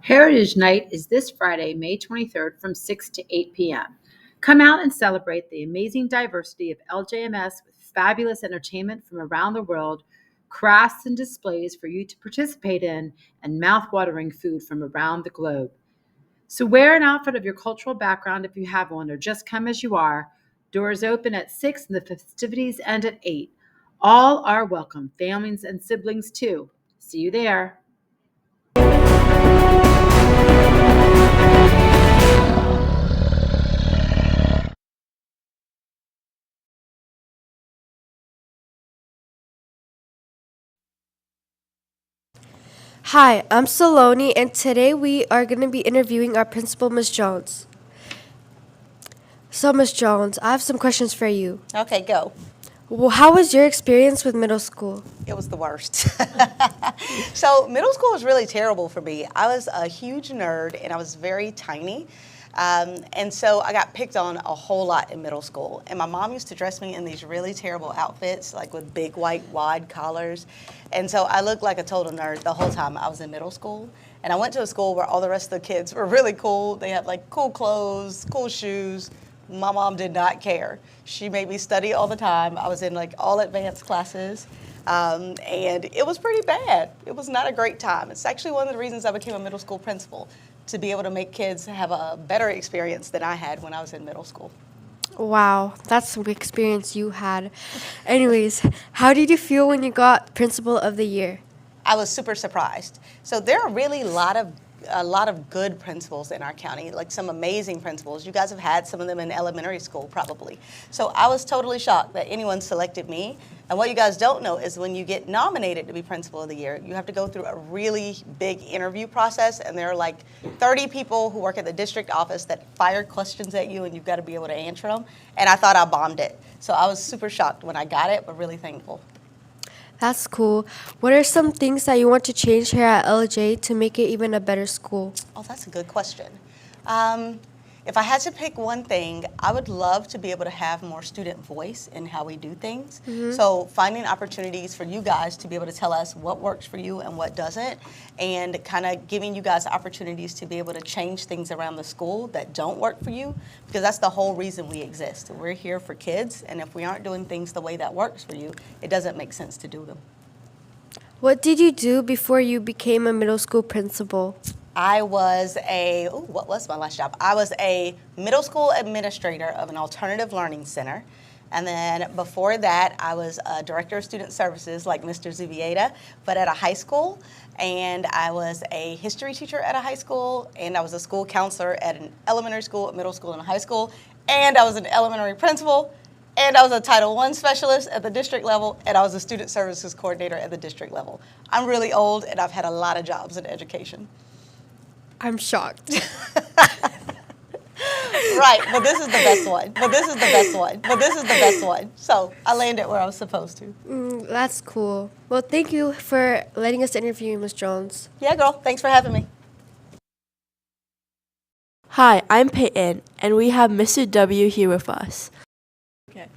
Heritage Night is this Friday, May 23rd from 6 to 8 p.m. Come out and celebrate the amazing diversity of LJMS with fabulous entertainment from around the world, crafts and displays for you to participate in, and mouth-watering food from around the globe. So wear an outfit of your cultural background if you have one, or just come as you are. Doors open at 6 and the festivities end at 8. All are welcome, families and siblings too. See you there. Hi, I'm Saloni, and today we are going to be interviewing our principal, Miss Jones. So, Miss Jones, I have some questions for you. Okay, go. Well, how was your experience with middle school? It was the worst. So middle school was really terrible for me. I was a huge nerd and I was very tiny. And so I got picked on a whole lot in middle school. And my mom used to dress me in these really terrible outfits, like with big white wide collars. And so I looked like a total nerd the whole time I was in middle school. And I went to a school where all the rest of the kids were really cool. They had like cool clothes, cool shoes. My mom did not care. She made me study all the time. I was in like all advanced classes. And it was pretty bad. It was not a great time. It's actually one of the reasons I became a middle school principal, to be able to make kids have a better experience than I had when I was in middle school. Wow, that's some experience you had. Anyways, how did you feel when you got Principal of the Year? I was super surprised. So there are really a lot of good principals in our county, like some amazing principals. You guys have had some of them in elementary school probably. So I was totally shocked that anyone selected me. And what you guys don't know is when you get nominated to be Principal of the Year, you have to go through a really big interview process, and there are like 30 people who work at the district office that fire questions at you, and you've got to be able to answer them. And I thought I bombed it. So I was super shocked when I got it, but really thankful. That's cool. What are some things that you want to change here at LJ to make it even a better school? Oh, that's a good question. If I had to pick one thing, I would love to be able to have more student voice in how we do things. So finding opportunities for you guys to be able to tell us what works for you and what doesn't, and kind of giving you guys opportunities to be able to change things around the school that don't work for you, because that's the whole reason we exist. We're here for kids, and if we aren't doing things the way that works for you, it doesn't make sense to do them. What did you do before you became a middle school principal? What was my last job? I was a middle school administrator of an alternative learning center. And then before that, I was a director of student services like Mr. Zubieta, but at a high school. And I was a history teacher at a high school. And I was a school counselor at an elementary school, middle school, and a high school. And I was an elementary principal. And I was a Title I specialist at the district level, and I was a student services coordinator at the district level. I'm really old, and I've had a lot of jobs in education. I'm shocked. Right, but this is the best one. But this is the best one. But this is the best one. So I landed where I was supposed to. That's cool. Well, thank you for letting us interview you, Miss Jones. Yeah, girl. Thanks for having me. Hi, I'm Peyton, and we have Mr. W here with us. Okay.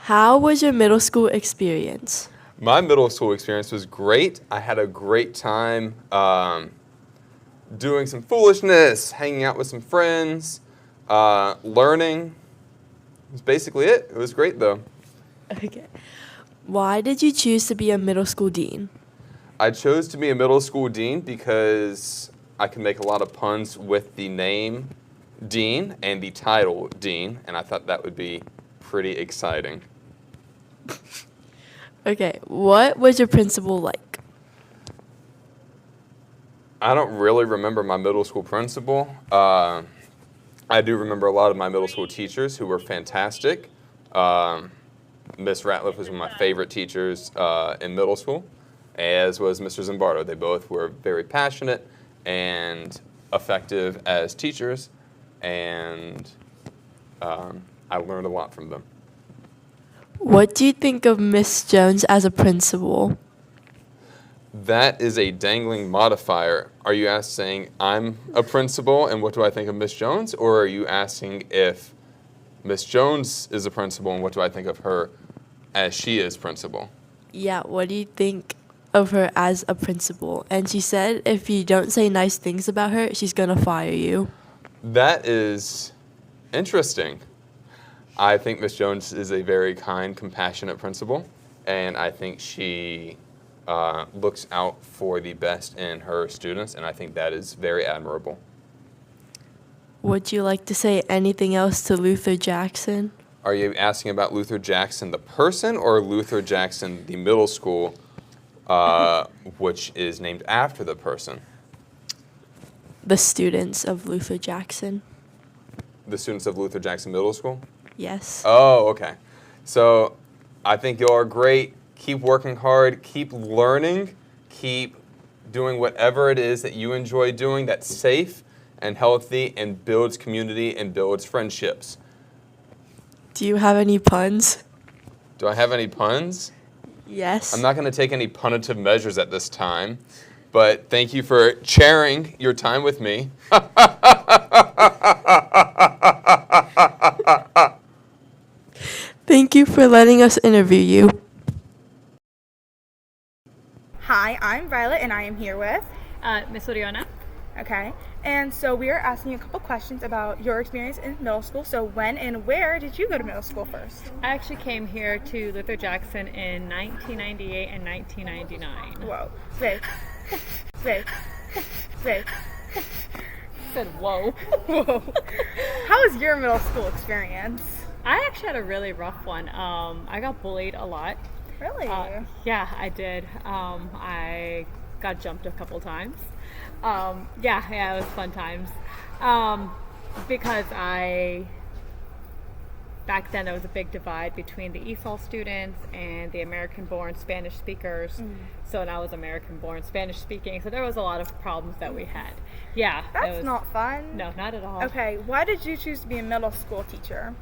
How was your middle school experience? My middle school experience was great. I had a great time doing some foolishness, hanging out with some friends, learning. That's basically it. It was great, though. Okay. Why did you choose to be a middle school dean? I chose to be a middle school dean because I can make a lot of puns with the name dean and the title dean, and I thought that would be pretty exciting. Okay. What was your principal like? I don't really remember my middle school principal. I do remember a lot of my middle school teachers who were fantastic. Miss Ratliff was one of my favorite teachers in middle school, as was Mr. Zimbardo. They both were very passionate and effective as teachers, and I learned a lot from them. What do you think of Miss Jones as a principal? That is a dangling modifier. Are you saying I'm a principal and what do I think of Miss Jones? Or are you asking if Miss Jones is a principal and what do I think of her as she is principal? Yeah, what do you think of her as a principal, and she said if you don't say nice things about her, she's gonna fire you. That is interesting. I think Miss Jones is a very kind, compassionate principal, and I think she looks out for the best in her students, and I think that is very admirable. Would you like to say anything else to Luther Jackson? Are you asking about Luther Jackson, the person, or Luther Jackson, the middle school, which is named after the person? The students of Luther Jackson. The students of Luther Jackson Middle School? Yes. Oh, okay. So I think you are great. Keep working hard. Keep learning. Keep doing whatever it is that you enjoy doing that's safe and healthy and builds community and builds friendships. Do you have any puns? Do I have any puns? Yes. I'm not going to take any punitive measures at this time, but thank you for sharing your time with me. Thank you for letting us interview you. Hi, I'm Violet, and I am here with. Miss Oriana. Okay, and so we are asking you a couple questions about your experience in middle school. So when and where did you go to middle school first? I actually came here to Luther Jackson in 1998 and 1999. Whoa, wait, wait, wait. Said whoa. Whoa. How was your middle school experience? I actually had a really rough one. I got bullied a lot. Really? Yeah, I did. I got jumped a couple times. Yeah, it was fun times. Because back then there was a big divide between the ESOL students and the American-born Spanish speakers. So now I was American-born Spanish speaking. So there was a lot of problems that we had. Yeah. That's not fun. No, not at all. Okay, why did you choose to be a middle school teacher?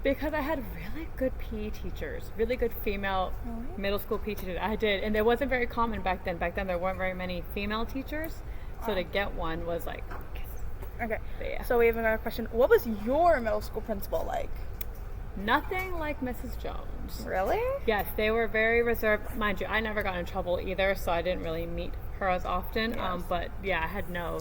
Because I had really good PE teachers, really good female middle school PE teachers. I did, and it wasn't very common back then. Back then there weren't very many female teachers, so to get one was like, Okay, yeah. so we have another question. What was your middle school principal like? Nothing like Mrs. Jones. Really? Yes, they were very reserved. Mind you, I never got in trouble either, so I didn't really meet her as often. Yes. But yeah, I had no.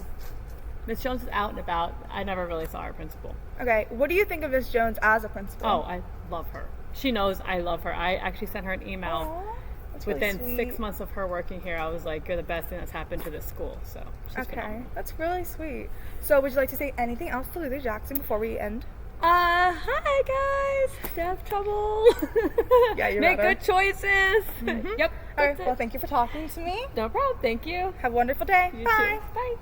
Miss Jones is out and about. I never really saw her principal. Okay, what do you think of Miss Jones as a principal? Oh, I love her. She knows I love her. I actually sent her an email. Aw, that's really Within sweet. 6 months of her working here, I was like, you're the best thing that's happened to this school. So she's Okay, phenomenal. that's really sweet. So would you like to say anything else to Luther Jackson before we end? Hi guys. Stay out of trouble. Yeah, you Make better. good choices. Yep. All right, That's well, it. thank you for talking to me. No problem. Thank you. Have a wonderful day. You Bye. too. Bye.